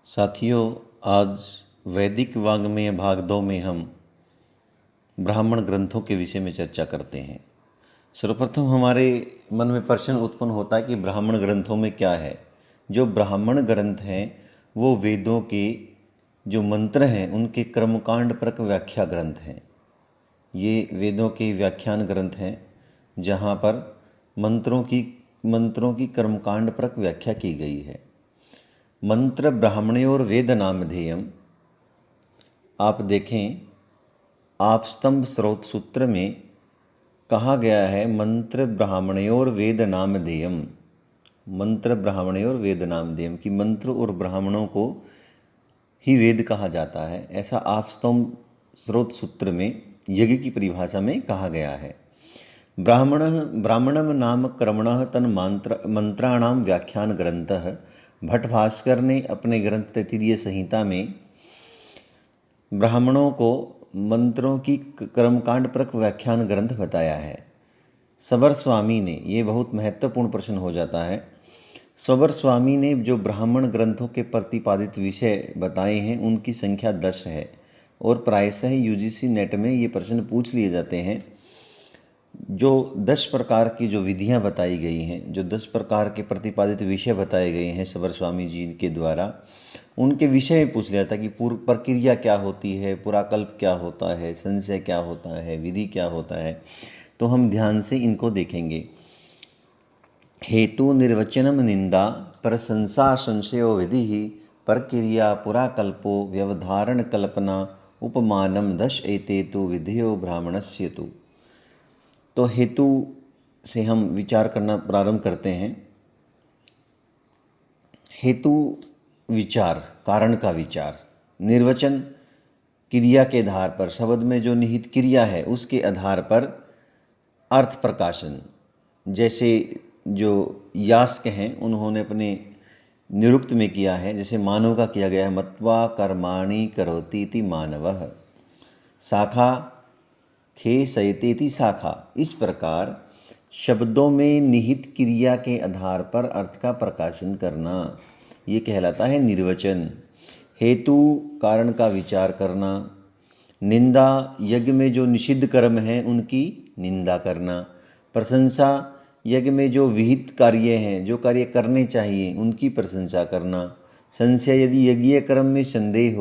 साथियों, आज वैदिक वाङ्मय भाग 2 में हम ब्राह्मण ग्रंथों के विषय में चर्चा करते हैं। सर्वप्रथम हमारे मन में प्रश्न उत्पन्न होता है कि ब्राह्मण ग्रंथों में क्या है। जो ब्राह्मण ग्रंथ हैं वो वेदों के जो मंत्र हैं उनके कर्मकांडपरक व्याख्या ग्रंथ हैं। ये वेदों के व्याख्यान ग्रंथ हैं जहाँ पर मंत्रों की कर्मकांडपरक व्याख्या की गई है। मंत्र ब्राह्मणयोर वेद नामधेयम, आप देखें आप स्तंभ स्रोत सूत्र में कहा गया है मंत्र ब्राह्मणयोर वेद नामधेयम। मंत्र ब्राह्मणयोर वेद नामधेयम कि मंत्र और ब्राह्मणों को ही वेद कहा जाता है, ऐसा आप स्तंभ स्रोत सूत्र में यज्ञ की परिभाषा में कहा गया है। ब्राह्मणम नाम कर्मणः तन मंत्राणाम व्याख्यान ग्रंथः। भट्ट भास्कर ने अपने ग्रंथ तैत्तिरीय संहिता में ब्राह्मणों को मंत्रों की कर्मकांडपरक व्याख्यान ग्रंथ बताया है। सबर स्वामी ने, ये बहुत महत्वपूर्ण प्रश्न हो जाता है, सबर स्वामी ने जो ब्राह्मण ग्रंथों के प्रतिपादित विषय बताए हैं उनकी संख्या 10 है और प्रायशः यूजीसी नेट में ये प्रश्न पूछ लिए जाते हैं। जो 10 प्रकार की जो विधियां बताई गई हैं, जो 10 प्रकार के प्रतिपादित विषय बताए गए हैं सबर स्वामी जी के द्वारा, उनके विषय में पूछ लिया था कि पूर्व प्रक्रिया क्या होती है, पुराकल्प क्या होता है, संशय क्या होता है, विधि क्या होता है। तो हम ध्यान से इनको देखेंगे। हेतु निर्वचनम निंदा प्रशंसा संशयो विधि प्रक्रिया पुराकल्पो व्यवधारण कल्पना उपमानम 10 एतेतु विधियो ब्राह्मणस्य तु। तो हेतु से हम विचार करना प्रारंभ करते हैं। हेतु विचार, कारण का विचार। निर्वचन, क्रिया के आधार पर, शब्द में जो निहित क्रिया है उसके आधार पर अर्थ प्रकाशन। जैसे जो यास्क हैं उन्होंने अपने निरुक्त में किया है, जैसे मानव का किया गया है मत्वा कर्माणि करोति इति मानवः, शाखा खे सयतेति शाखा। इस प्रकार शब्दों में निहित क्रिया के आधार पर अर्थ का प्रकाशन करना, ये कहलाता है निर्वचन। हेतु, कारण का विचार करना। निंदा, यज्ञ में जो निषिद्ध कर्म हैं उनकी निंदा करना। प्रशंसा, यज्ञ में जो विहित कार्य हैं, जो कार्य करने चाहिए उनकी प्रशंसा करना। संशय, यदि यज्ञीय कर्म में संदेह हो